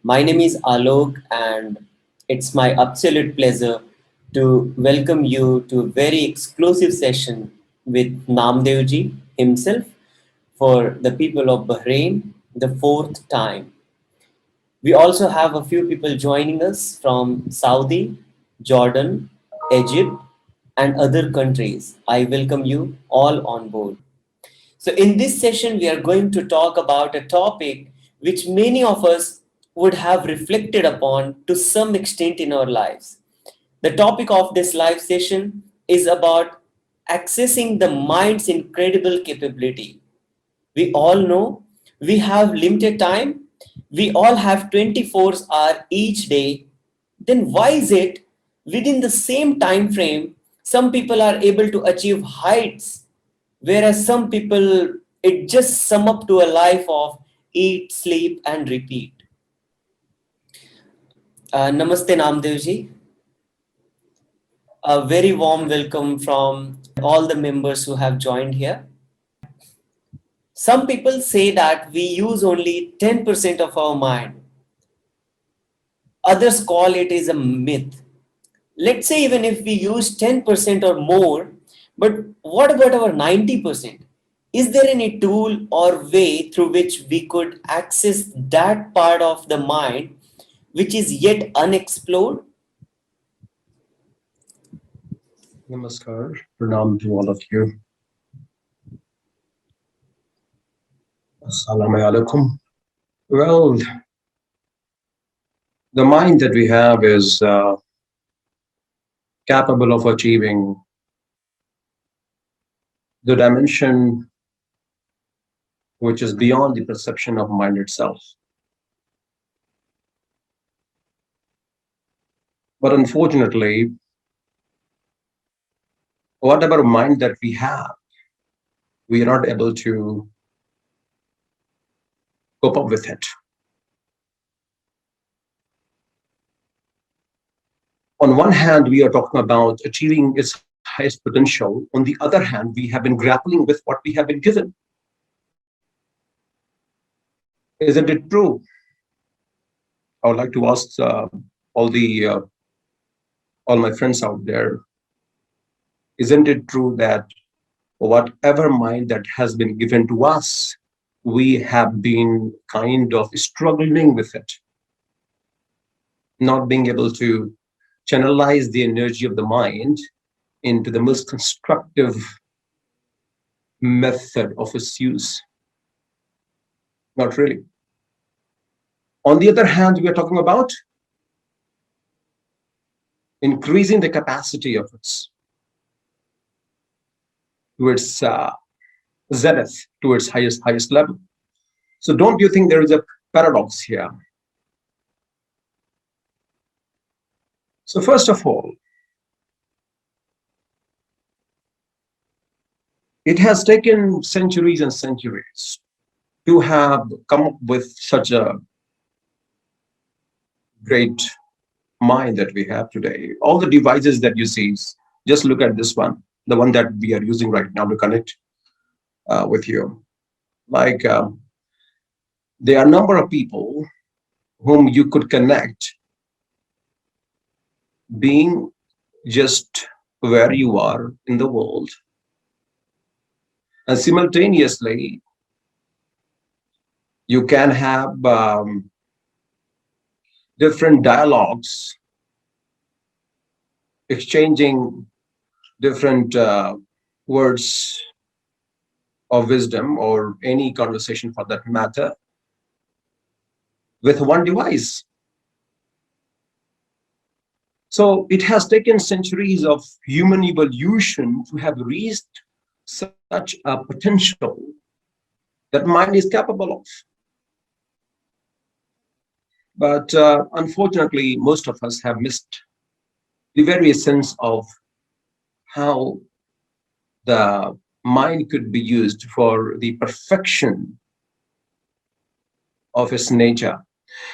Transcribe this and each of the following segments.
My name is Alok, and it's my absolute pleasure to welcome you to a very exclusive session with Naam Deo Ji himself for the people of Bahrain, the fourth time. We also have a few people joining us from Saudi, Jordan, Egypt, and other countries. I welcome you all on board. So, in this session, we are going to talk about a topic which many of us would have reflected upon to some extent in our lives. The topic of this live session is about accessing the mind's incredible capability. We all know we have limited time, we all have 24 hours each day. Then why is it within the same time frame some people are able to achieve heights, whereas some people it just sum up to a life of eat, sleep and repeat? Namaste Namdev ji. A very warm welcome from all the members who have joined here. Some people say that we use only 10% of our mind. Others call it is a myth. Let's say even if we use 10% or more, but what about our 90%? Is there any tool or way through which we could access that part of the mind which is yet unexplored? Namaskar, pranam to all of you. Assalamu alaikum. Well, the mind that we have is capable of achieving the dimension which is beyond the perception of mind itself. But unfortunately, whatever mind that we have, we are not able to cope up with it. On one hand, we are talking about achieving its highest potential. On the other hand, we have been grappling with what we have been given. Isn't it true? I would like to ask all the all my friends out there, isn't it true that whatever mind that has been given to us, we have been kind of struggling with it, not being able to channelize the energy of the mind into the most constructive method of its use? Not really. On the other hand, we are talking about increasing the capacity of its to its zenith, to its highest level. So don't you think there is a paradox here? So first of all, it has taken centuries and centuries to have come up with such a great mind that we have today. All the devices that you see, just look at this one, the one that we are using right now to connect with you. Like there are a number of people whom you could connect being just where you are in the world. And simultaneously, you can have different dialogues, exchanging different words of wisdom or any conversation for that matter with one device. So it has taken centuries of human evolution to have reached such a potential that mind is capable of. But unfortunately, most of us have missed the very essence of how the mind could be used for the perfection of its nature.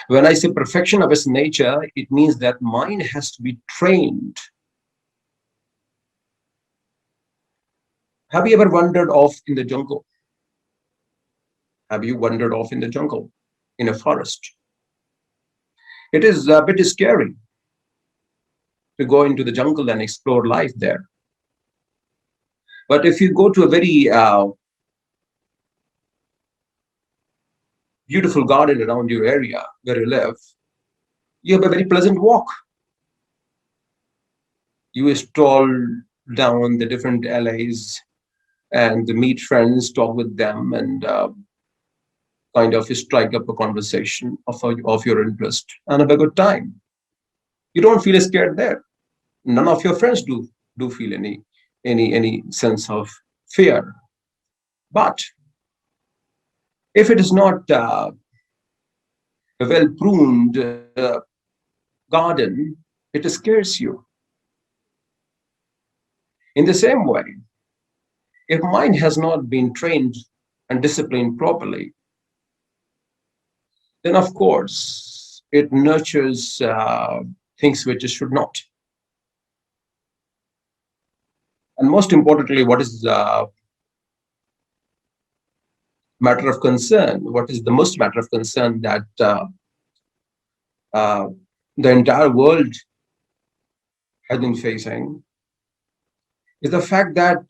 When I say perfection of its nature, it means that mind has to be trained. Have you ever wandered off in the jungle? Have you wandered off in the jungle, in a forest? It is a bit scary to go into the jungle and explore life there. But if you go to a very beautiful garden around your area where you live, you have a very pleasant walk. You stroll down the different alleys and meet friends, talk with them, and kind of strike up a conversation of your interest and have a good time. You don't feel scared there. None of your friends do feel any sense of fear. But if it is not a well pruned garden, it scares you. In the same way, if mind has not been trained and disciplined properly, then of course it nurtures things which it should not. And most importantly, what is matter of concern? What is the most matter of concern that uh, the entire world has been facing is the fact that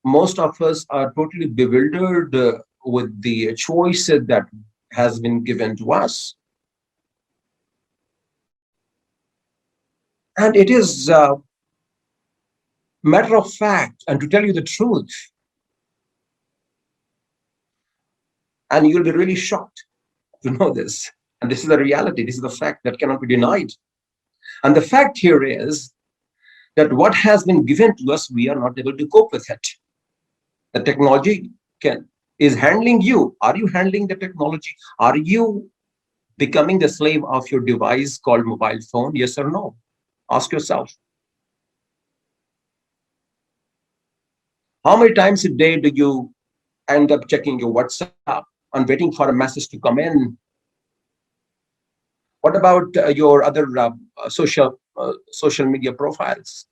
most of us are totally bewildered with the choices that has been given to us, and it is matter of fact, and to tell you the truth, and you'll be really shocked to know this, and this is the reality, this is the fact that cannot be denied. And the fact here is that what has been given to us, we are not able to cope with it. The technology can is handling you. Are you handling the technology? Are you becoming the slave of your device called mobile phone? Yes or no? Ask yourself. How many times a day do you end up checking your WhatsApp and waiting for a message to come in? What about your other social media profiles?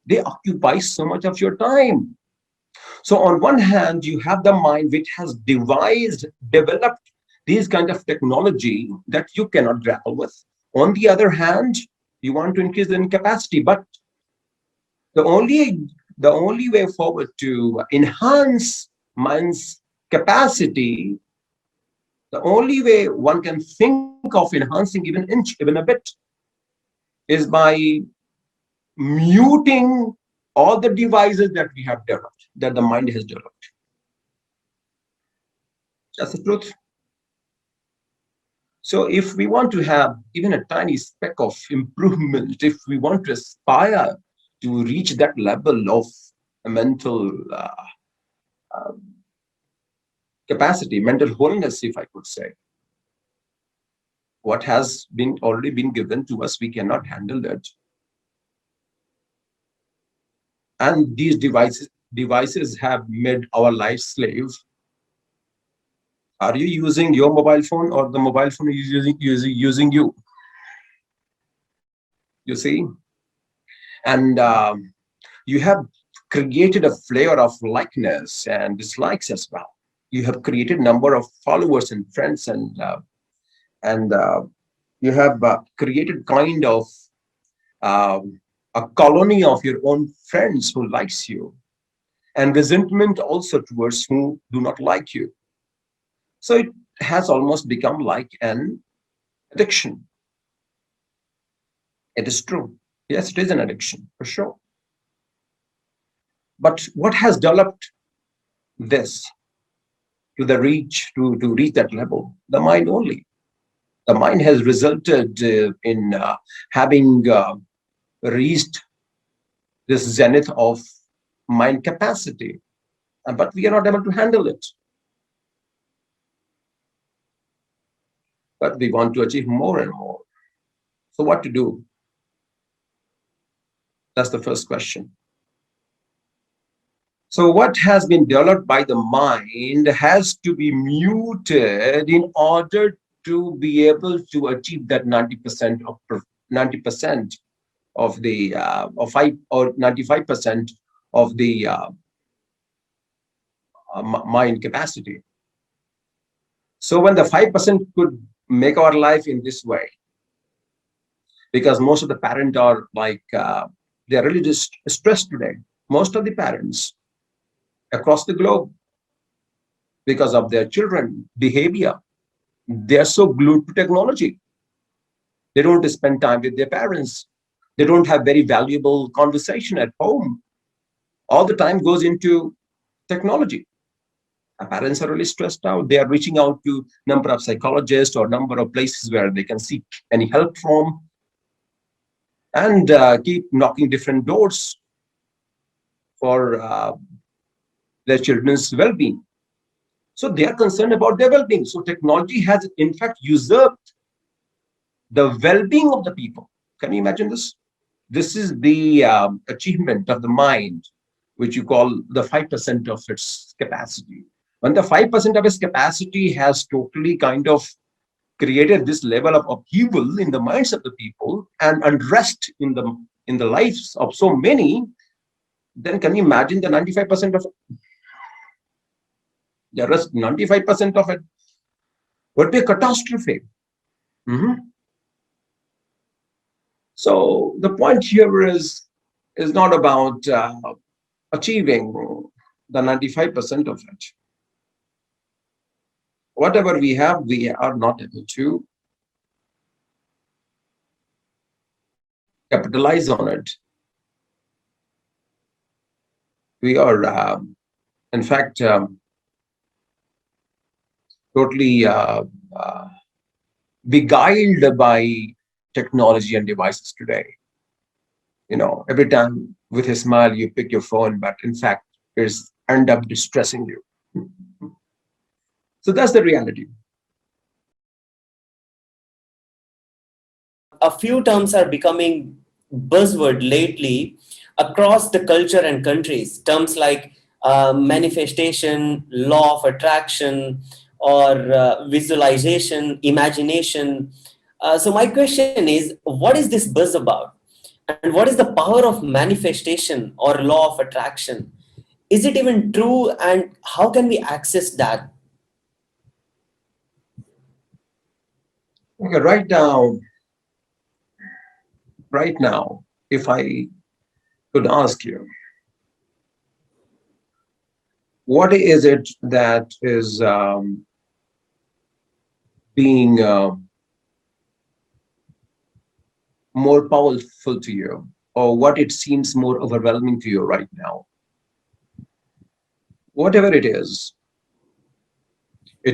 They occupy so much of your time. So on one hand, you have the mind which has developed these kind of technology that you cannot grapple with. On the other hand, you want to increase the capacity, but the only way forward to enhance mind's capacity, the only way one can think of enhancing even inch, even a bit, is by muting all the devices that we have developed, that the mind has developed. That's the truth. So if we want to have even a tiny speck of improvement, if we want to aspire to reach that level of mental uh, capacity, mental wholeness, if I could say, what has been already been given to us, we cannot handle it. And these devices have made our life slave. Are you using your mobile phone, or the mobile phone is using you? You see, and you have created a flavor of likeness and dislikes as well. You have created number of followers and friends, and you have created kind of a colony of your own friends who likes you, and resentment also towards who do not like you. So it has almost become like an addiction. It is true. Yes, it is an addiction for sure. But what has developed this to reach that level? The mind only. The mind has resulted in having reached this zenith of mind capacity, but we are not able to handle it. But we want to achieve more and more. So what to do? That's the first question. So what has been developed by the mind has to be muted in order to be able to achieve that 90% of 90% of the or 95% of the mind capacity. So when the 5% could make our life in this way, because most of the parents are like they are really just stressed today. Most of the parents across the globe, because of their children behavior, they are so glued to technology. They don't spend time with their parents. They don't have very valuable conversation at home. All the time goes into technology. Our parents are really stressed out. They are reaching out to number of psychologists or number of places where they can seek any help from, and keep knocking different doors for their children's well-being. So they are concerned about their well-being. So technology has in fact usurped the well-being of the people. Can you imagine this? This is the achievement of the mind, which you call the 5% of its capacity. When the 5% of its capacity has totally kind of created this level of upheaval in the minds of the people and unrest in the lives of so many, then can you imagine the 95% of the rest? 95% of it would be a catastrophe. Mhm. So the point here is not about achieving the 95% of it. Whatever we have, we are not able to capitalize on it. We are, in fact, totally uh, beguiled by technology and devices today. You know, every time with a smile you pick your phone, but in fact, it's end up distressing you. So that's the reality. A few terms are becoming buzzword lately across the culture and countries. Terms like manifestation, law of attraction, or visualization, imagination. So my question is, what is this buzz about? And what is the power of manifestation or law of attraction? Is it even true, and how can we access that? Okay, right now, if I could ask you, what is it that is being more powerful to you, or what it seems more overwhelming to you right now? Whatever it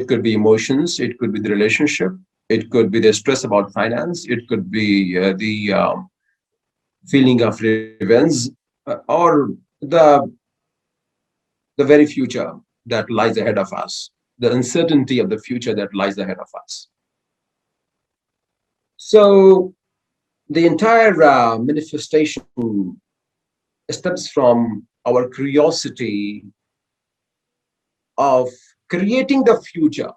could be emotions, it could be the relationship, it could be the stress about finance, it could be the feeling of revenge, or the very future that lies ahead of us, the uncertainty of the future that lies ahead of us. So the entire manifestation stems from our curiosity of creating the future,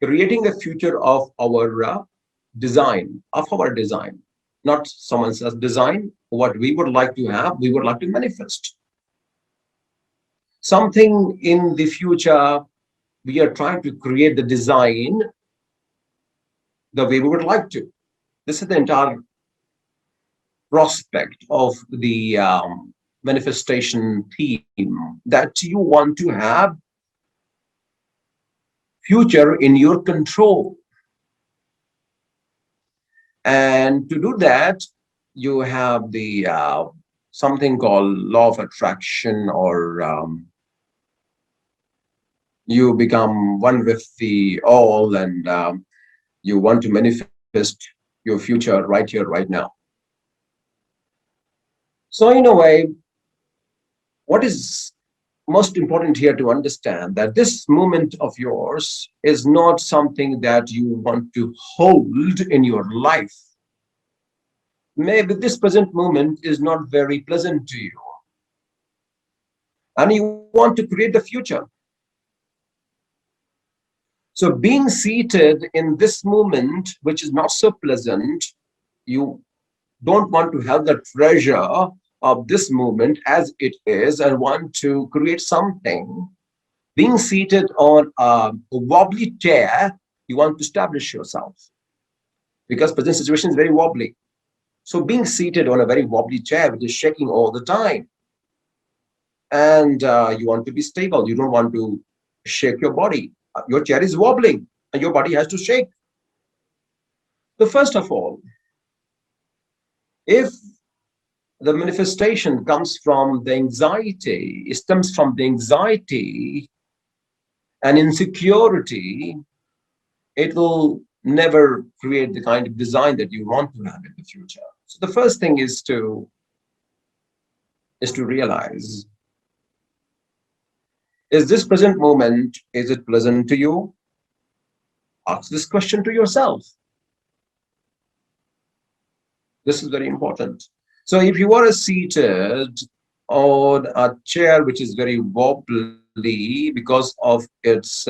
creating the future of our design, not someone else's design. What we would like to have, we would like to manifest something in the future. We are trying to create the design the way we would like to. This is the entire prospect of the manifestation theme, that you want to have future in your control. And to do that, you have the something called law of attraction, or you become one with the all, and you want to manifest your future right here, right now. So in a way, what is most important here to understand that this moment of yours is not something that you want to hold in your life. Maybe this present moment is not very pleasant to you, and you want to create the future. So being seated in this moment, which is not so pleasant, you don't want to have the treasure of this moment as it is and want to create something. Being seated on a wobbly chair, You want to establish yourself because present situation is very wobbly. So being seated on a very wobbly chair, which is shaking all the time, and you want to be stable, you don't want to shake your body. Your chair is wobbling and your body has to shake. So first of all, if the manifestation comes from the anxiety, it stems from the anxiety and insecurity, it will never create the kind of design that you want to have in the future. So the first thing is to realize, is this present moment, is it pleasant to you? Ask this question to yourself. This is very important. So if you are seated on a chair which is very wobbly because of its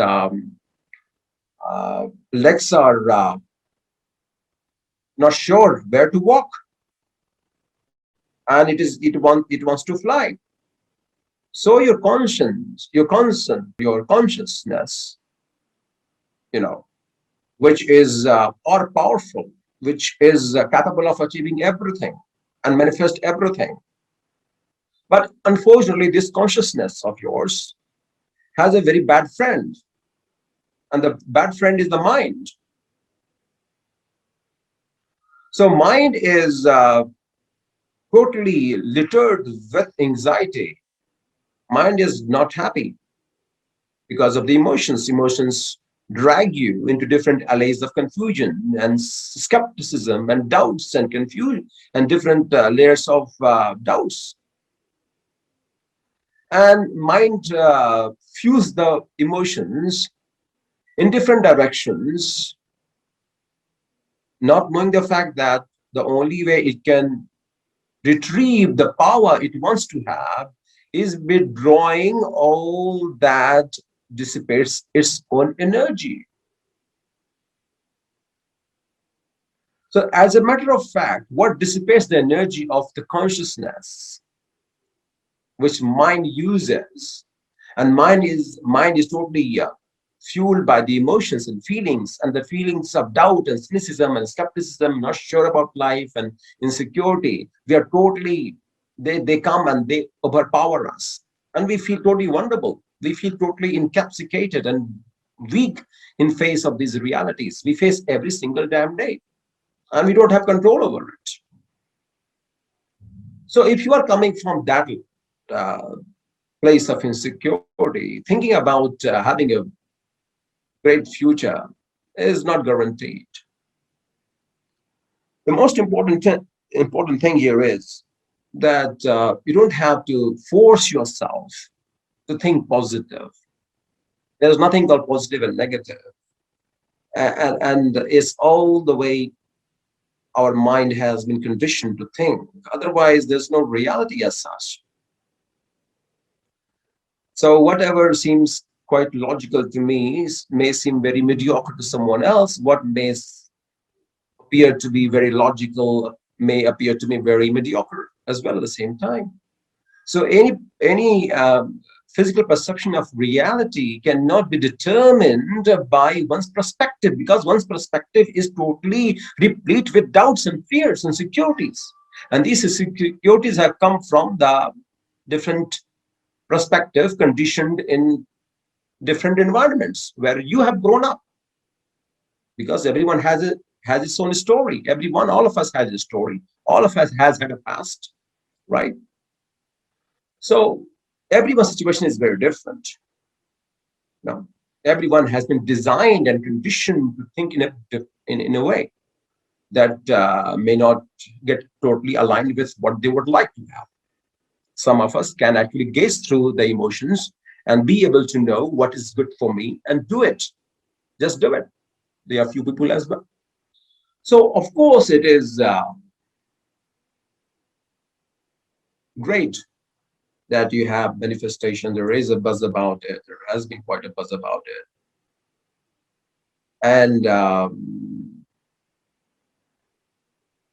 legs are not sure where to walk, and it wants to fly. So your conscience, your consciousness, which is all powerful, which is capable of achieving everything and manifest everything. But unfortunately, this consciousness of yours has a very bad friend, and the bad friend is the mind. So mind is totally littered with anxiety. Mind is not happy because of the emotions. Emotions drag you into different alleys of confusion and skepticism and doubts and confusion and different layers of doubts. And mind fuse the emotions in different directions, not knowing the fact that the only way it can retrieve the power it wants to have is withdrawing all that dissipates its own energy. So as a matter of fact, what dissipates the energy of the consciousness, which mind uses, and mind is totally fueled by the emotions and feelings, and the feelings of doubt and cynicism and skepticism, not sure about life and insecurity. We are totally, they come and they overpower us, and we feel totally vulnerable. We feel totally encapsulated and weak in face of these realities we face every single damn day, and we don't have control over it. So if you are coming from that uh, place of insecurity, thinking about having a great future is not guaranteed. The most important thing here is that you don't have to force yourself to think positive. There's nothing called positive and negative, and it's all the way our mind has been conditioned to think. Otherwise, there's no reality as such. So whatever seems quite logical to me may seem very mediocre to someone else. What may appear to be very logical may appear to be very mediocre as well at the same time. So any physical perception of reality cannot be determined by one's perspective, because one's perspective is totally replete with doubts and fears and insecurities. And these insecurities have come from the different perspective conditioned in different environments where you have grown up, because everyone has its own story. All of us has a story. All of us has had a past, right? So everyone's situation is very different. Now, everyone has been designed and conditioned to think in a way that may not get totally aligned with what they would like to have. Some of us can actually gaze through the emotions and be able to know what is good for me and do it. Just do it. There are few people as well. So, of course, it is great that you have manifestation. There is a buzz about it. There has been quite a buzz about it. And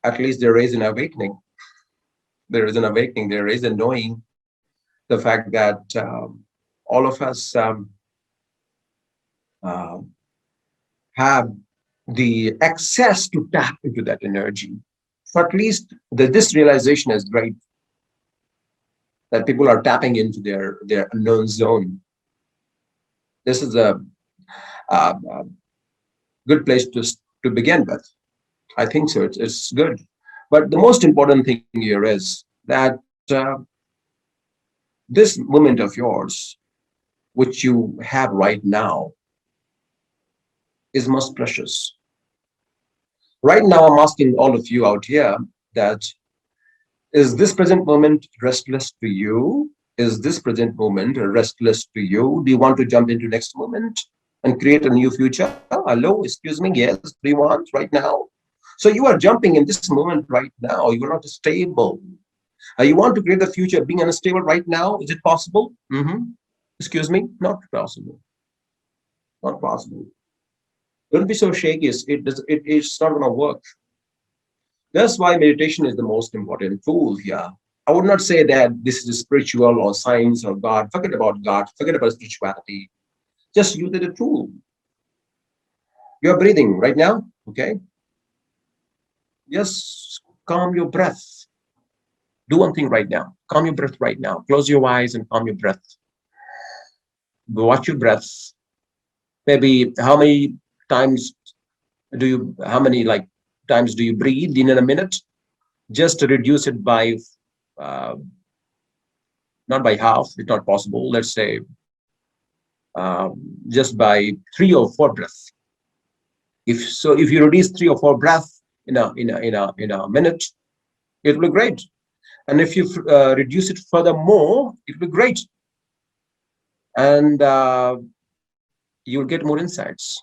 at least there is an awakening. There is an awakening. There is a knowing the fact that all of us have the access to tap into that energy. So at least this realization is great, that people are tapping into their unknown zone. This is a good place to begin with. I think so. It's good. But the most important thing here is that this moment of yours, which you have right now, is most precious. Right now, I'm asking all of you out here that is this present moment restless to you? Is this present moment restless to you? Do you want to jump into next moment and create a new future? Hello, excuse me. Yes, do you want right now? So you are jumping in this moment right now. You are not stable. You want to create a future being unstable right now? Is it possible? Excuse me, not possible. Not possible. Don't be so shaky. It's not going to work. That's why meditation is the most important tool here. I would not say that this is spiritual or science or God. Forget about God. Forget about spirituality. Just use it as a tool. You're breathing right now, okay? Just calm your breath. Do one thing right now. Calm your breath right now. Close your eyes and calm your breath. Watch your breath. Maybe times how many like times do you breathe in a minute? Just reduce it by uh, not by half. It's not possible. Let's say just by 3 or 4 breaths. If you reduce 3 or 4 breaths in a minute, it will be great. And if you reduce it furthermore, it will be great. And you'll get more insights.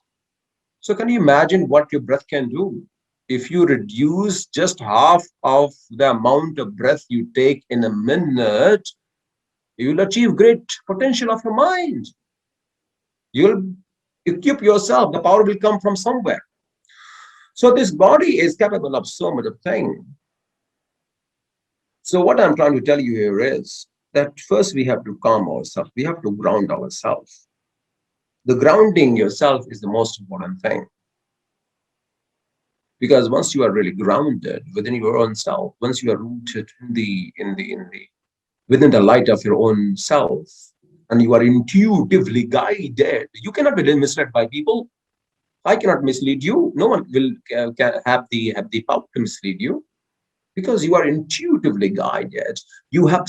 So can you imagine what your breath can do? If you reduce just half of the amount of breath you take in a minute, you will achieve great potential of your mind. You'll equip yourself. The power will come from somewhere. So this body is capable of so much of thing. So what I'm trying to tell you here is that first we have to calm ourselves. We have to ground ourselves. The grounding yourself is the most important thing. Because once you are really grounded within your own self, once you are rooted within the light of your own self, and you are intuitively guided, you cannot be misled by people. I cannot mislead you. No one will can have the power to mislead you, because you are intuitively guided. You have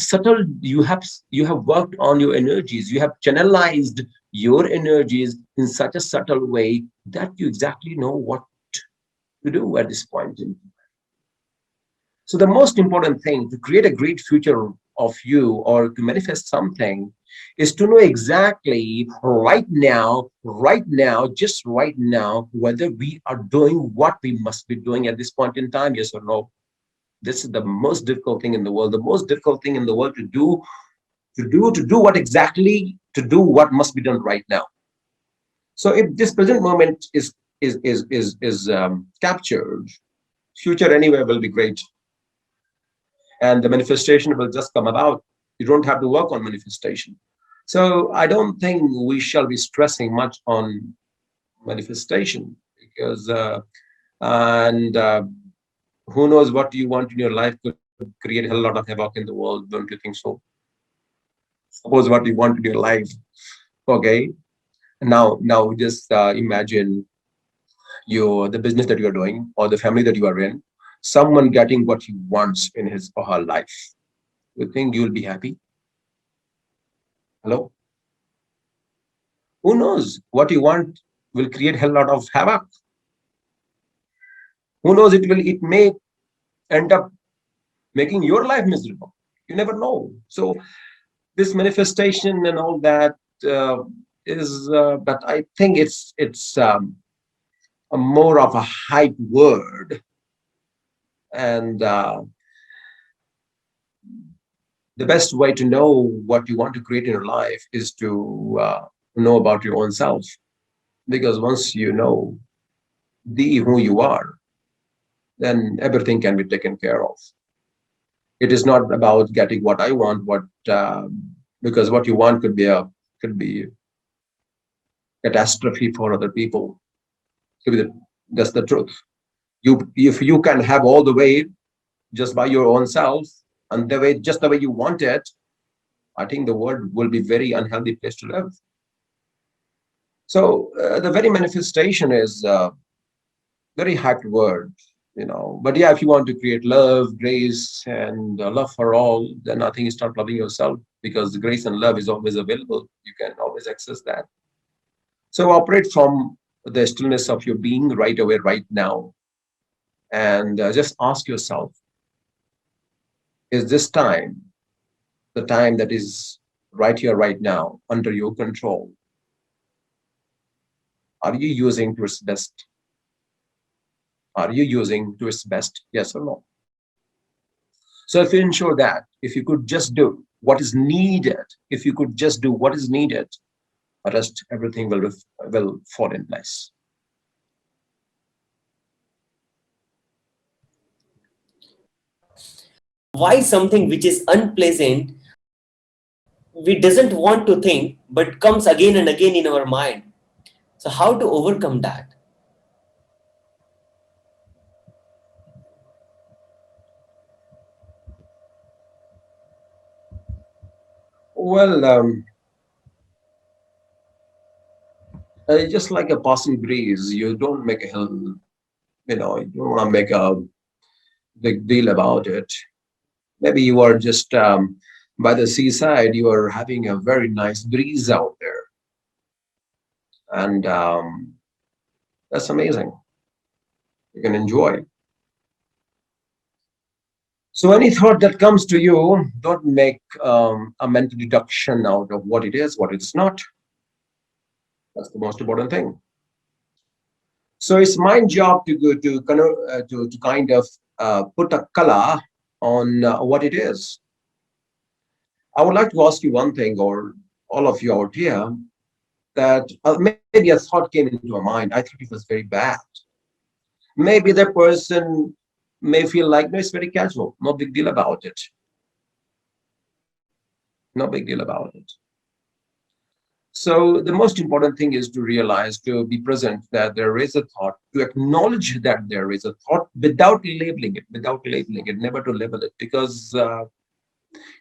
worked on your energies. You have channelized your energies in such a subtle way that you exactly know what to do at this point in time. So the most important thing to create a great future of you or to manifest something is to know exactly right now, just right now, whether we are doing what we must be doing at this point in time, yes or no. This is the most difficult thing in the world. The most difficult thing in the world to do what must be done right now. So if this present moment is captured, future anywhere will be great, and the manifestation will just come about. You don't have to work on manifestation. So I don't think we shall be stressing much on manifestation, because and who knows what you want in your life could create a hell lot of havoc in the world. Don't you think so? Suppose what you want in your life. Okay. Now just imagine the business that you're doing or the family that you are in, someone getting what he wants in his or her life. You think you'll be happy? Hello? Who knows what you want will create a hell lot of havoc. Who knows, it may end up making your life miserable. You never know. So this manifestation and all that uh, but I think it's a more of a hype word. And the best way to know what you want to create in your life is to know about your own self. Because once you know who you are, then everything can be taken care of. It is not about getting what I want, because what you want could be catastrophe for other people. To be that's the truth. If you can have all the way just by your own self and the way just the way you want it, I think the world will be very unhealthy place to live. So the very manifestation is very hyped word, But yeah, if you want to create love, grace, and love for all, then I think you start loving yourself because the grace and love is always available. You can always access that. So operate from the stillness of your being right away, right now, and just ask yourself: is this time the time that is right here, right now, under your control? Are you using to its best? Are you using to its best? Yes or no? So if you ensure that, if you could just do what is needed, if you could just do what is needed, the rest everything will fall in place. Why something which is unpleasant we doesn't want to think but comes again and again in our mind? So how to overcome that? Well, just like a passing breeze, you don't make a hell, you don't want to make a big deal about it. Maybe you are just by the seaside, you are having a very nice breeze out there, and that's amazing. You can enjoy. So any thought that comes to you, don't make a mental deduction out of what it is, what it's not. That's the most important thing. So it's my job to go to kind of put a color on what it is. I would like to ask you one thing, or all of you out here, that maybe a thought came into my mind. I thought it was very bad. Maybe the person may feel like, no, it's very casual, no big deal about it. No big deal about it. So the most important thing is to realize, to be present that there is a thought, to acknowledge that there is a thought without labeling it, never to label it, because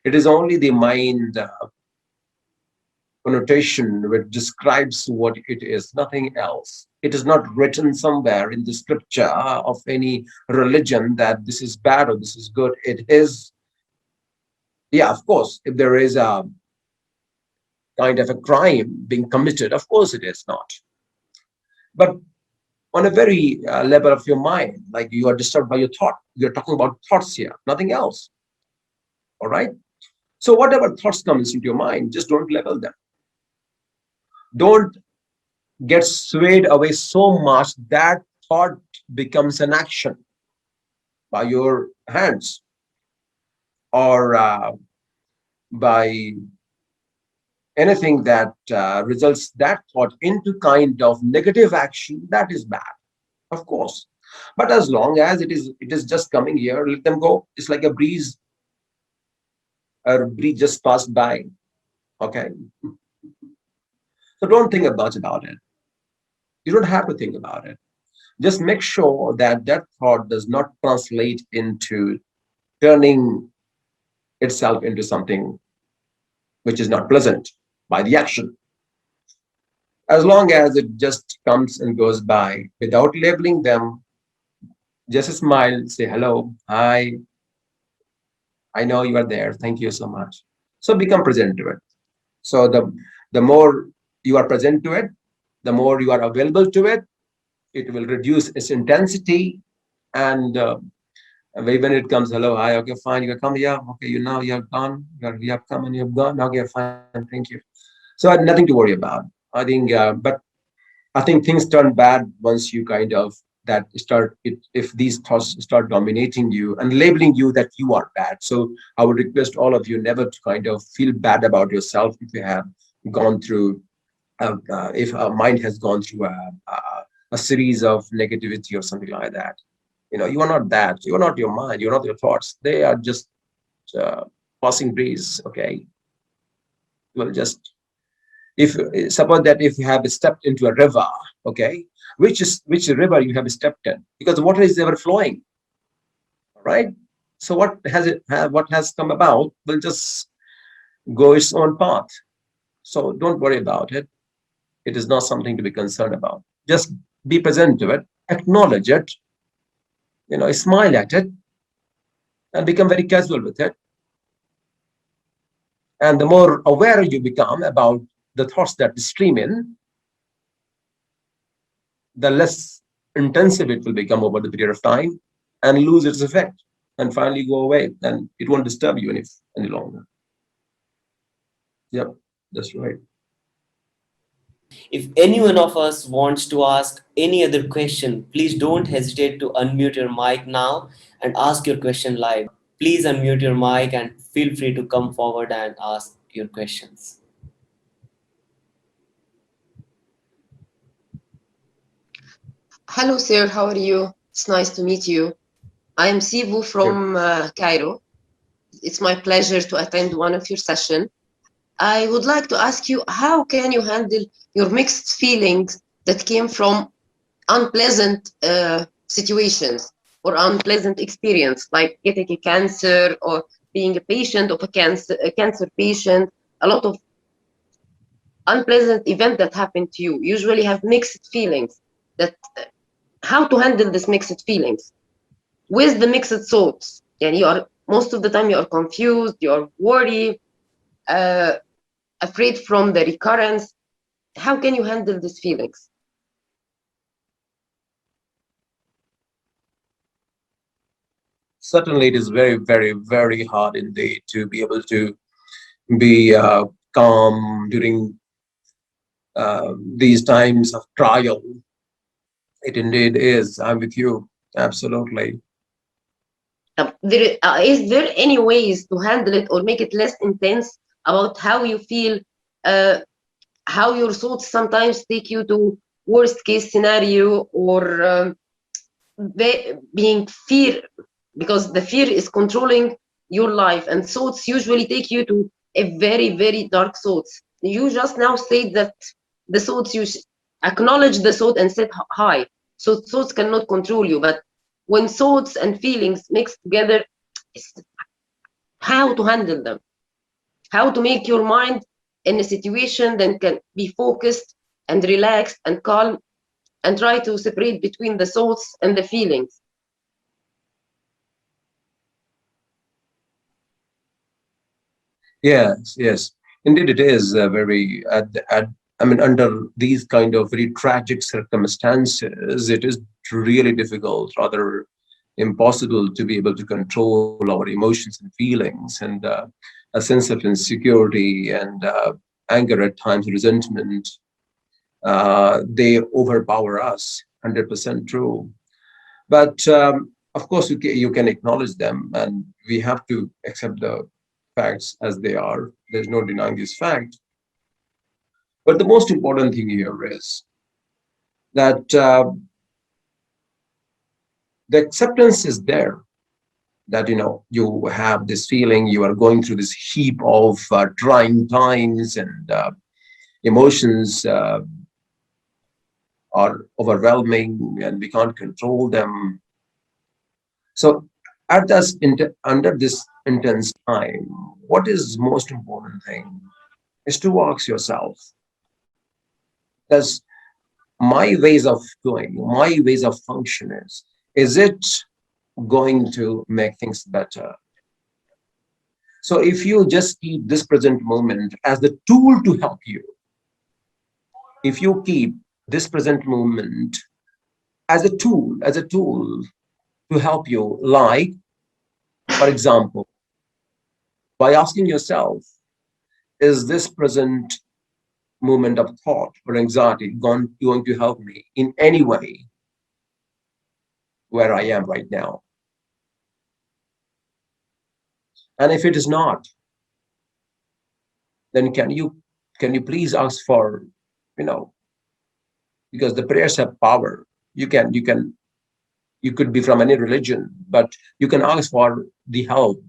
it is only the mind connotation which describes what it is, nothing else. It is not written somewhere in the scripture of any religion that this is bad or this is good. It is, yeah, of course, if there is a kind of a crime being committed, of course it is not. But on a very level of your mind, like you are disturbed by your thought, you're talking about thoughts here, nothing else. All right. So whatever thoughts comes into your mind, just don't label them. Don't get swayed away so much that thought becomes an action by your hands, or by anything that results that thought into kind of negative action. That is bad, of course. But as long as it is just coming here, let them go. It's like a breeze. A breeze just passed by. Okay. So don't think much about it. You don't have to think about it. Just make sure that that thought does not translate into turning itself into something which is not pleasant by the action. As long as it just comes and goes by without labeling them, just smile, say hello, hi, I know you are there. Thank you so much. So become present to it. So the more you are present to it, the more you are available to it, it will reduce its intensity. And when it comes, hello, hi, okay, fine, you come, yeah, okay, you have gone, you have come and you have gone, okay, fine, thank you. So I had nothing to worry about. I think, but I think things turn bad once you kind of that start it, if these thoughts start dominating you and labeling you that you are bad. So I would request all of you never to kind of feel bad about yourself if you have gone through, if a mind has gone through a series of negativity or something like that. You are not that. You are not your mind. You're not your thoughts. They are just uh, passing breeze. Okay, well, just if suppose that if you have stepped into a river, Okay, which river you have stepped in, because the water is ever flowing, right? So what has come about will just go its own path. So don't worry about it. It is not something to be concerned about. Just be present to it, acknowledge it, smile at it, and become very casual with it. And the more aware you become about the thoughts that stream in, the less intensive it will become over the period of time and lose its effect and finally go away, and it won't disturb you any longer. Yep, that's right. If any one of us wants to ask any other question, please don't hesitate to unmute your mic now and ask your question live. Please unmute your mic and feel free to come forward and ask your questions. Hello, sir. How are you? It's nice to meet you. I am Sivu Good. from Cairo. It's my pleasure to attend one of your sessions. I would like to ask you, how can you handle your mixed feelings that came from unpleasant situations or unpleasant experience, like getting a cancer or being a patient of a cancer patient? A lot of unpleasant events that happen to you usually have mixed feelings. That how to handle these mixed feelings with the mixed thoughts. And you are most of the time you are confused, you are worried, uh, afraid from the recurrence. How can you handle these feelings? Certainly, it is very, very, very hard indeed to be able to be calm during these times of trial. It indeed is. I'm with you. Absolutely. Is there any ways to handle it or make it less intense about how you feel, uh, how your thoughts sometimes take you to worst case scenario, or being fear, because the fear is controlling your life, and thoughts usually take you to a very, very dark thoughts. You just now said that the thoughts, acknowledge the thought and set high, so thoughts cannot control you. But when thoughts and feelings mix together, it's how to handle them, how to make your mind in a situation that can be focused and relaxed and calm, and try to separate between the thoughts and the feelings. Yes, yes. Indeed, it is very, I mean, under these kind of very tragic circumstances, it is really difficult, rather impossible to be able to control our emotions and feelings, and a sense of insecurity and anger at times, resentment, they overpower us. 100% true. But of course, you can acknowledge them, and we have to accept the facts as they are. There's no denying this fact. But the most important thing here is that the acceptance is there, that you have this feeling, you are going through this heap of trying times, and emotions are overwhelming and we can't control them. So under this intense time, what is most important thing is to ask yourself, does my ways of doing, my ways of function is it going to make things better? So if you just keep this present moment as the tool to help you, if you keep this present moment as a tool to help you, like, for example, by asking yourself, is this present moment of thought or anxiety going to help me in any way where I am right now? And if it is not, then can you please ask for, you know, because the prayers have power. You could be from any religion, but you can ask for the help,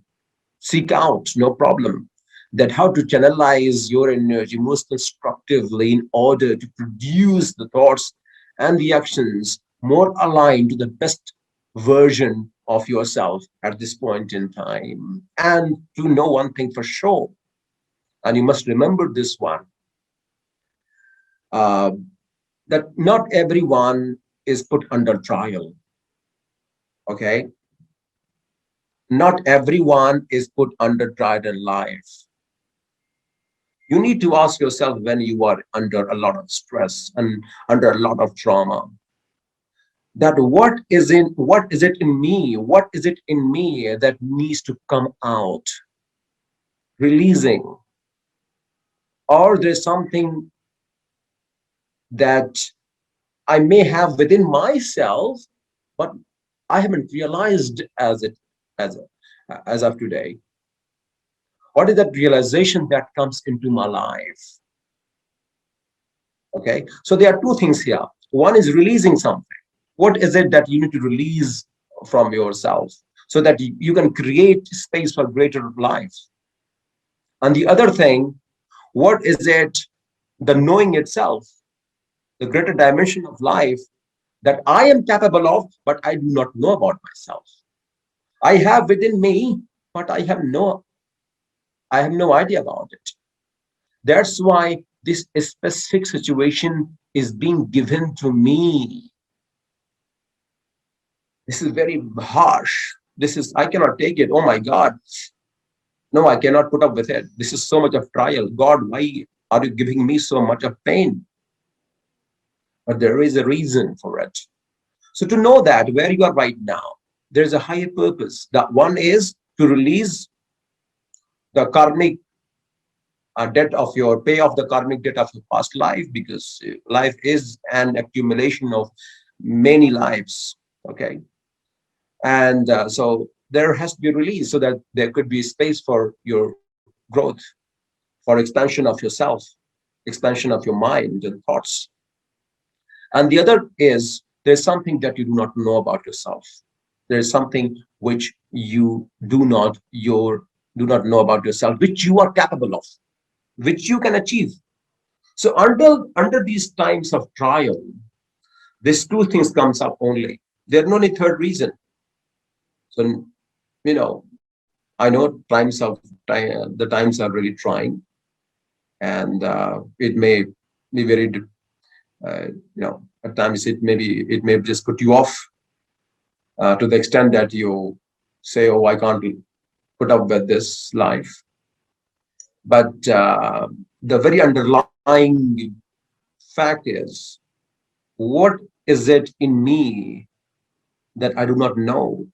seek out, no problem. That how to channelize your energy most constructively in order to produce the thoughts and the actions more aligned to the best version of yourself at this point in time. And to know one thing for sure, and you must remember this one, uh, that not everyone is put under trial. Okay, not everyone is put under trial in life. You need to ask yourself when you are under a lot of stress and under a lot of trauma, that what is it in me, what is it in me that needs to come out, releasing, or there's something that I may have within myself, but I haven't realized as as of today. What is that realization that comes into my life? Okay, so there are two things here. One is releasing something. What is it that you need to release from yourself so that you can create space for greater life? And the other thing, what is it, the knowing itself, the greater dimension of life that I am capable of, but I do not know about myself. I have within me, but I have no idea about it. That's why this specific situation is being given to me. This is very harsh. This is, I cannot take it. Oh my God. No, I cannot put up with it. This is so much of trial. God, why are you giving me so much of pain? But there is a reason for it. So to know that where you are right now, there's a higher purpose. That one is to release the karmic debt of your, pay off the karmic debt of your past life, because life is an accumulation of many lives. Okay. And so there has to be release so that there could be space for your growth, for expansion of yourself, expansion of your mind and thoughts. And the other is there's something that you do not know about yourself. There is something which you do not know about yourself, which you are capable of, which you can achieve. So under these times of trial, these two things comes up only. There's no any third reason. So I know the times are really trying, and it may be very at times it may just put you off to the extent that you say, oh, I can't put up with this life. But the very underlying fact is, what is it in me that I do not know,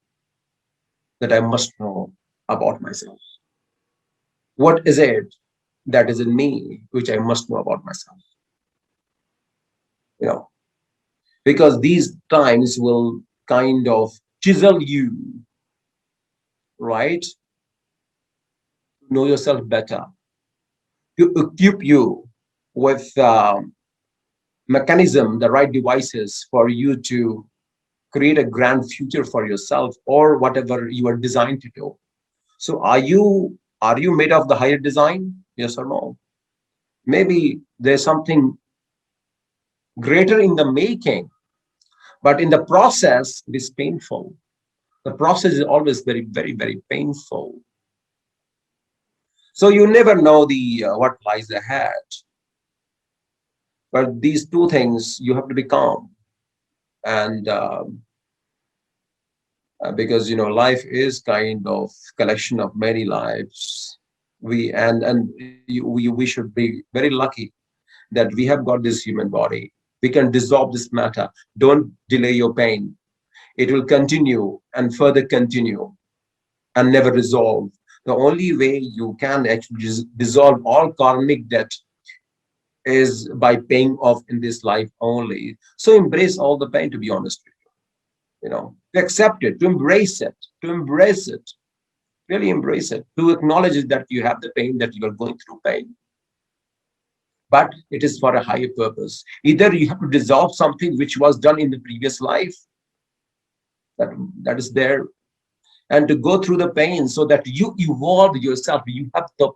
that I must know about myself? What is it that is in me which I must know about myself? Because these times will kind of chisel you, right? Know yourself better, to equip you with mechanism, the right devices for you to create a grand future for yourself or whatever you are designed to do. So are you made of the higher design? Yes or no? Maybe there's something greater in the making, but in the process it is painful. The process is always very, very, very painful. So you never know the what lies ahead. But these two things you have to be calm, and because life is kind of collection of many lives. We should be very lucky that we have got this human body. We can dissolve this matter. Don't delay your pain. It will continue and further continue and never resolve. The only way you can actually dissolve all karmic debt is by paying off in this life only. So embrace all the pain, to be honest with you. To accept it, to embrace it, really embrace it, to acknowledge that you have the pain, that you are going through pain. But it is for a higher purpose. Either you have to dissolve something which was done in the previous life, that is there, and to go through the pain so that you evolve yourself. You have the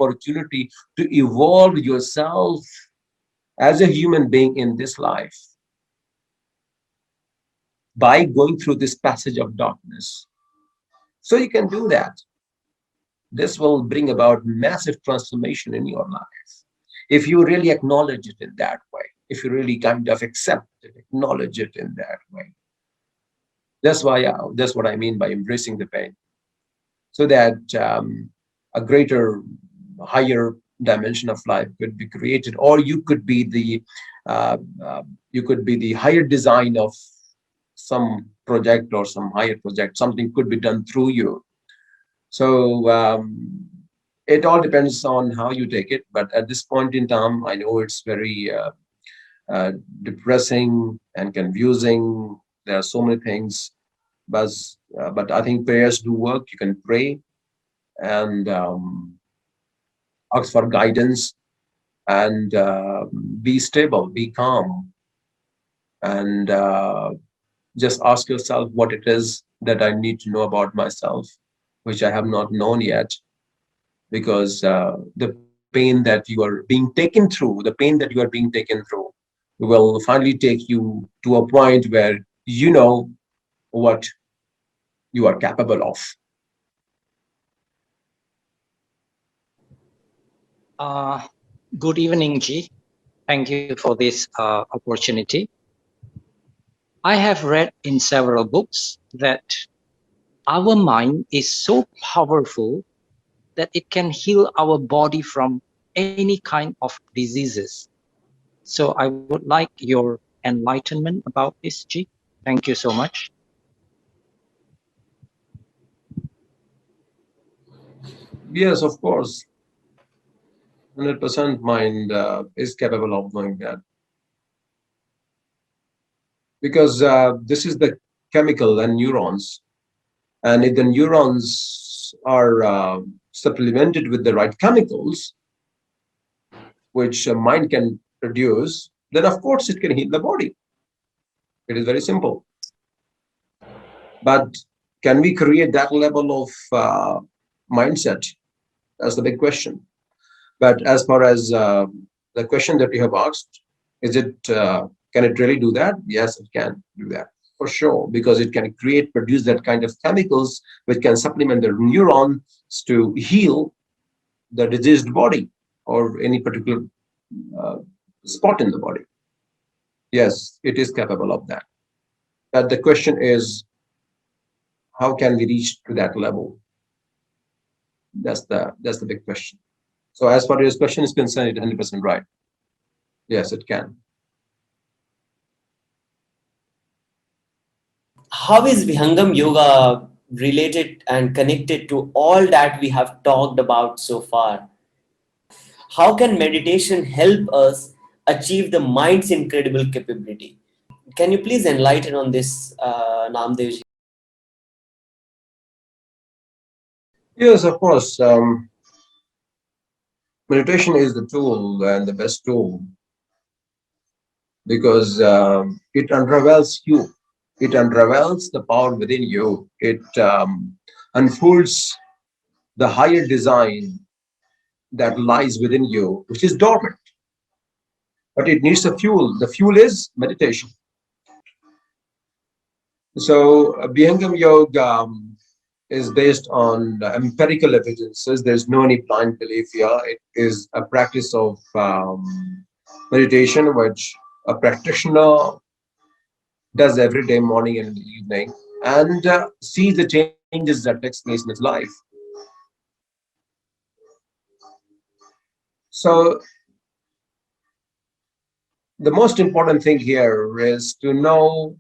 opportunity to evolve yourself as a human being in this life by going through this passage of darkness. So you can do that. This will bring about massive transformation in your life. If you really acknowledge it in that way, if you really kind of accept it, acknowledge it in that way. That's why, that's what I mean by embracing the pain. So that a greater, higher dimension of life could be created, or uh, you could be the higher design of some project or some higher project. Something could be done through you. So it all depends on how you take it. But at this point in time, I know it's very depressing and confusing. There are so many things, but I think prayers do work. You can pray and ask for guidance and be stable, be calm, and just ask yourself what it is that I need to know about myself, which I have not known yet, because the pain that you are being taken through, the pain that you are being taken through, will finally take you to a point where you know what you are capable of. Uh, Good evening, Ji. Thank you for this opportunity. I have read in several books that our mind is so powerful that it can heal our body from any kind of diseases. So I would like your enlightenment about this, Ji. Thank you so much. Yes, of course, 100% mind is capable of doing that, because this is the chemical and neurons. And if the neurons are supplemented with the right chemicals, which mind can produce, then of course it can heal the body. It is very simple. But can we create that level of mindset? That's the big question. But as far as the question that you have asked, is it can it really do that? Yes, it can do that for sure, because it can produce that kind of chemicals which can supplement the neurons to heal the diseased body or any particular uh, spot in the body. Yes, it is capable of that. But the question is, how can we reach to that level? That's the big question. So as far as your question is concerned, it's 100% right. Yes, it can. How is Vihangam Yoga related and connected to all that we have talked about so far? How can meditation help us achieve the mind's incredible capability? Can you please enlighten on this, Naam Deo Ji? Yes, of course. Meditation is the tool and the best tool, because it unravels you. It unravels the power within you. It unfolds the higher design that lies within you, which is dormant. But it needs a fuel. The fuel is meditation. So Vihangam Yoga is based on empirical evidences. There's no any blind belief here. It is a practice of meditation, which a practitioner does every day, morning and evening, and sees the changes that takes place in his life. So the most important thing here is to know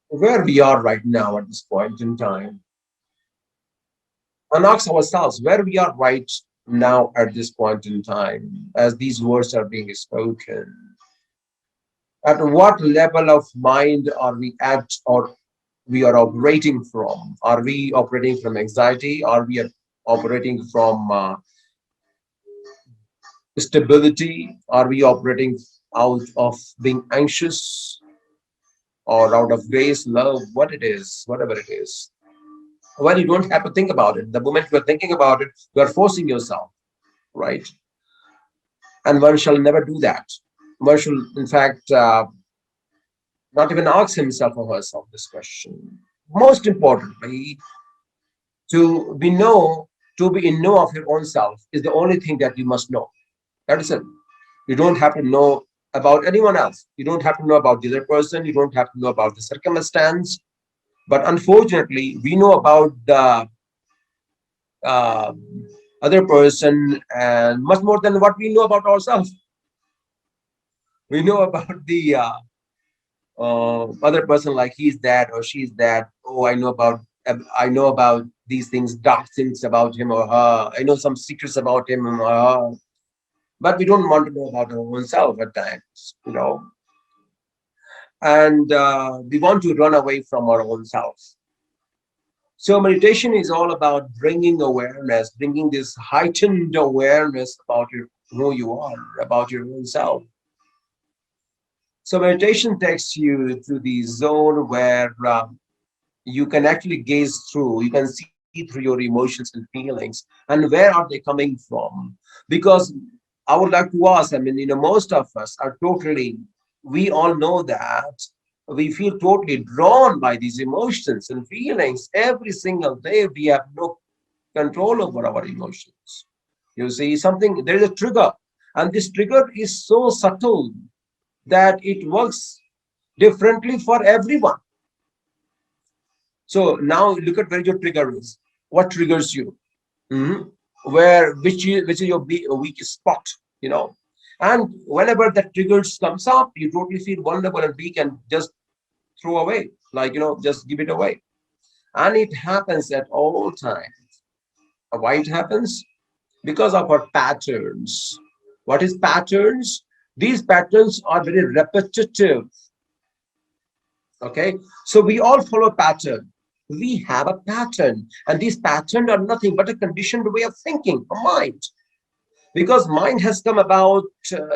where we are right now at this point in time, and ask ourselves where we are right now at this point in time as these words are being spoken. At what level of mind are we at, or we are operating from? Are we operating from anxiety? Are we operating from stability? Are we operating out of being anxious, or out of grace, love, what it is, whatever it is? Well, you don't have to think about it. The moment you're thinking about it, you are forcing yourself, right? And one shall never do that. One should, in fact, not even ask himself or herself this question. Most importantly, to be in know of your own self is the only thing that you must know. That is it. You don't have to know about anyone else. You don't have to know about the other person. You don't have to know about the circumstance. But unfortunately, we know about the uh, other person and much more than what we know about ourselves. We know about the other person, like he's that or she's that. Oh, I know about these things, dark things about him or her. I know some secrets about him or her. But we don't want to know about our own self at times, and we want to run away from our own selves. So meditation is all about bringing awareness, bringing this heightened awareness about who you are, about your own self. So meditation takes you to the zone where you can actually gaze through, you can see through your emotions and feelings, and where are they coming from? Because I would like to ask, most of us are totally, we all know that we feel totally drawn by these emotions and feelings every single day. We have no control over our emotions. You see, there is a trigger, and this trigger is so subtle that it works differently for everyone. So now look at where your trigger is. What triggers you? Mhm. Which is your weak spot, And whenever that triggers comes up, you totally feel vulnerable and weak and just throw away, just give it away. And it happens at all times. Why it happens? Because of our patterns. What is patterns? These patterns are very repetitive. Okay, so we all follow pattern. We have a pattern, and these patterns are nothing but a conditioned way of thinking, a mind. Because mind has come about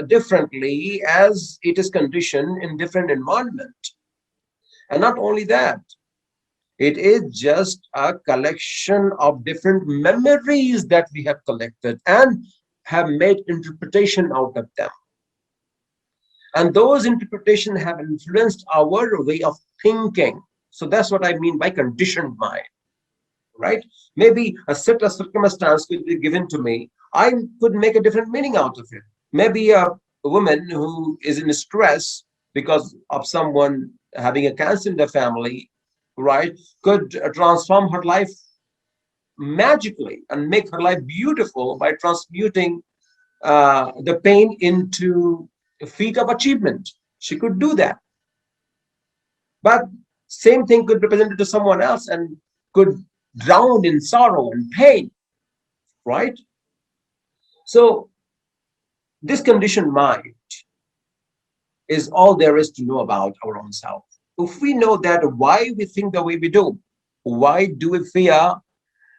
differently as it is conditioned in different environment. And not only that, it is just a collection of different memories that we have collected and have made interpretation out of them. And those interpretations have influenced our way of thinking. So that's what I mean by conditioned mind, right? Maybe a set of circumstance could be given to me. I could make a different meaning out of it. Maybe a woman who is in stress because of someone having a cancer in the family, right, could transform her life magically and make her life beautiful by transmuting the pain into a feat of achievement. She could do that. But same thing could be presented to someone else and could drown in sorrow and pain, right? So this conditioned mind is all there is to know about our own self. If we know that why we think the way we do, why do we fear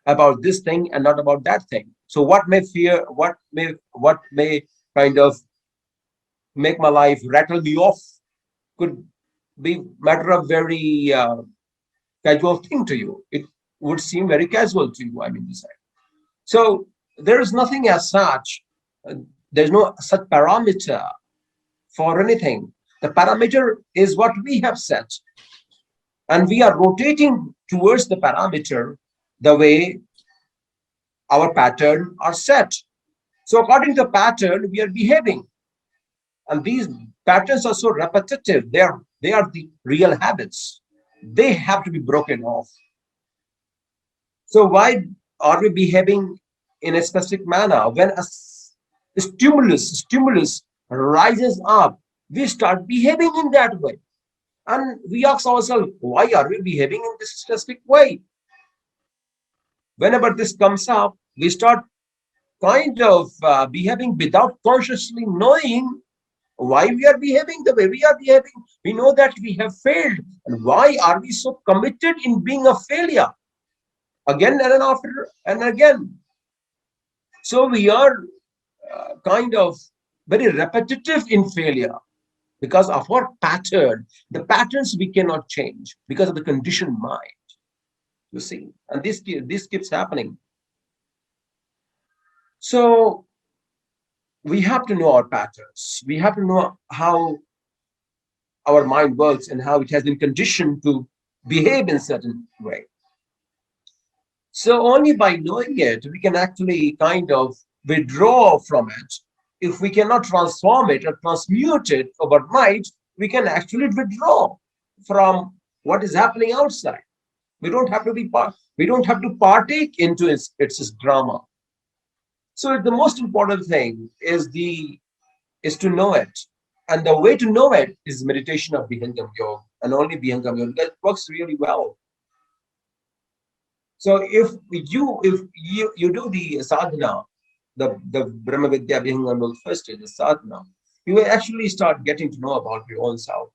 about this thing and not about that thing? So what may fear, what may kind of make my life rattle me off could be matter of very casual thing to you. It would seem very casual to you, to say. So there is nothing as such. There's no such parameter for anything. The parameter is what we have set, and we are rotating towards the parameter the way our pattern are set. So according to the pattern, we are behaving, and these patterns are so repetitive. They are the real habits. They have to be broken off. So why are we behaving in a specific manner? When a stimulus rises up, we start behaving in that way. And we ask ourselves, why are we behaving in this specific way? Whenever this comes up, we start kind of behaving without consciously knowing why we are behaving the way we are behaving. We know that we have failed. And why are we so committed in being a failure? Again and after and again. So we are kind of very repetitive in failure because of our pattern. The patterns we cannot change because of the conditioned mind, you see. And this keeps happening. So we have to know our patterns. We have to know how our mind works and how it has been conditioned to behave in certain way. So only by knowing it, we can actually kind of withdraw from it. If we cannot transform it or transmute it overnight, we can actually withdraw from what is happening outside. We don't have to be part. We don't have to partake into its drama. So the most important thing is to know it, and the way to know it is meditation of Vihangam Yoga, and only Vihangam Yoga. That works really well. So if you do the sadhana, the Brahma Vidya Vihangam Yoga first is the sadhana, you will actually start getting to know about your own self,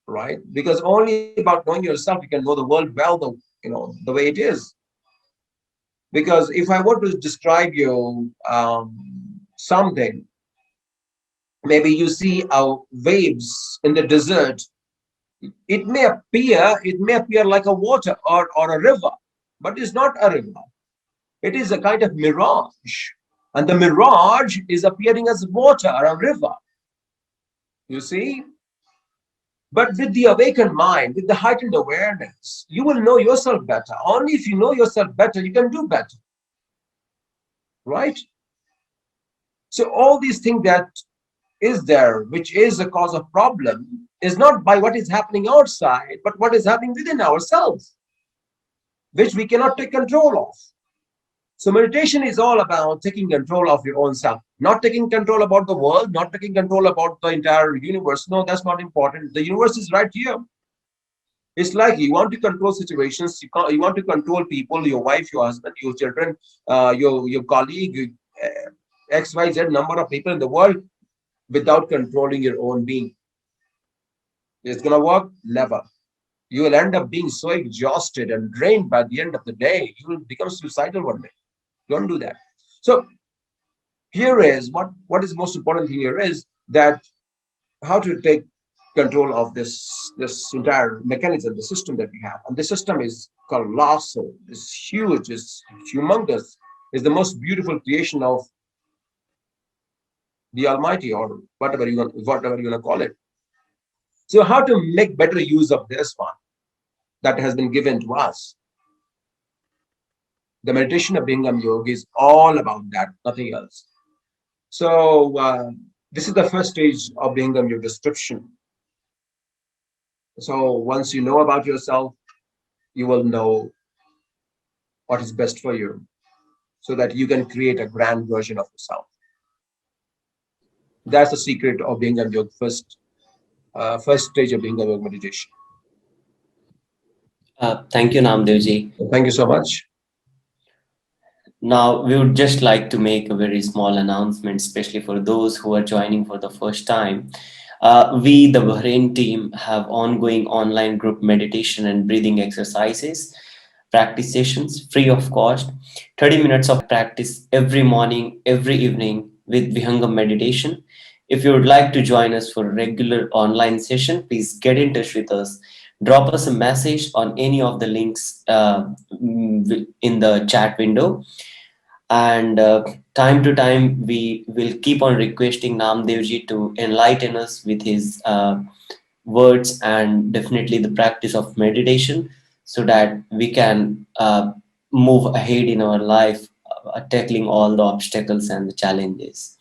right? Because only about knowing yourself you can know the world well, the way it is. Because if I were to describe you something, maybe you see waves in the desert. It may appear like a water or a river, but it's not a river. It is a kind of mirage. And the mirage is appearing as water or a river. You see? But with the awakened mind, with the heightened awareness, you will know yourself better. Only if you know yourself better, you can do better. Right? So all these things that is there, which is a cause of problem, is not by what is happening outside, but what is happening within ourselves, which we cannot take control of. So meditation is all about taking control of your own self, not taking control about the world, not taking control about the entire universe. No, that's not important. The universe is right here. It's like you want to control situations, you want to control people, your wife, your husband, your children, your colleague, XYZ number of people in the world, without controlling your own being. It's going to work? Never. You will end up being so exhausted and drained by the end of the day. You will become suicidal one day. Don't do that. So here is what is most important here is that how to take control of this entire mechanism, the system that we have. And the system is colossal, it's huge, it's humongous, it's the most beautiful creation of the Almighty, or whatever you want to call it. So how to make better use of this one that has been given to us? The meditation of Vihangam Yoga is all about that, nothing else. So this is the first stage of Vihangam Yoga description. So once you know about yourself, you will know what is best for you, so that you can create a grand version of yourself. That's the secret of Vihangam Yoga, first stage of Vihangam Yoga meditation. Thank you, Naam Deo Ji. Thank you so much. Now, we would just like to make a very small announcement, especially for those who are joining for the first time. We, the Bahrain team, have ongoing online group meditation and breathing exercises, practice sessions free of cost, 30 minutes of practice every morning, every evening with Vihangam meditation. If you would like to join us for a regular online session, please get in touch with us. Drop us a message on any of the links in the chat window. And time to time, we will keep on requesting Naam Deo Ji to enlighten us with his words and definitely the practice of meditation, so that we can move ahead in our life, tackling all the obstacles and the challenges.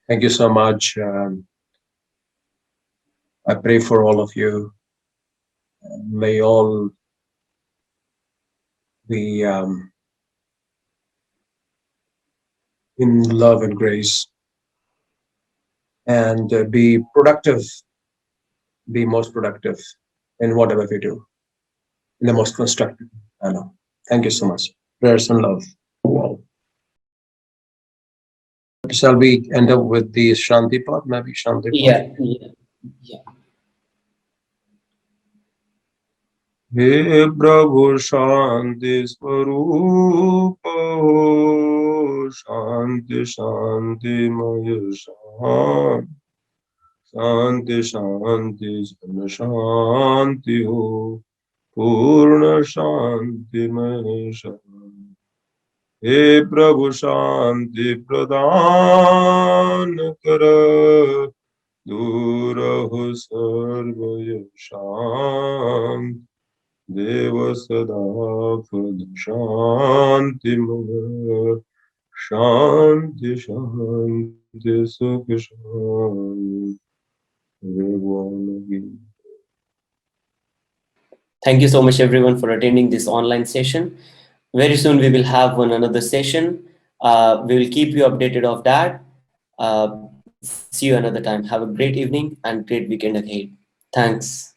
Thank you so much. I pray for all of you. May all be in love and grace, and be productive, be most productive in whatever we do, in the most constructive manner. Thank you so much. Prayers and love to all. Shall we end up with the Shanti part? Maybe Shanti part? Yeah. हे प्रभु शांति स्वरूप हो, शांति शांतिमय शांति शांति जन शांति हो, Purna Shanti Mahesha. He Prabhu Shanti Pradhan Kara. Durahu Sarvaya Shanti. Deva Sada Shanti Maya. Shanti Shanti Sukh Shanti. Thank you so much, everyone, for attending this online session. Very soon we will have another session. We will keep you updated of that. See you another time. Have a great evening and great weekend ahead. Thanks.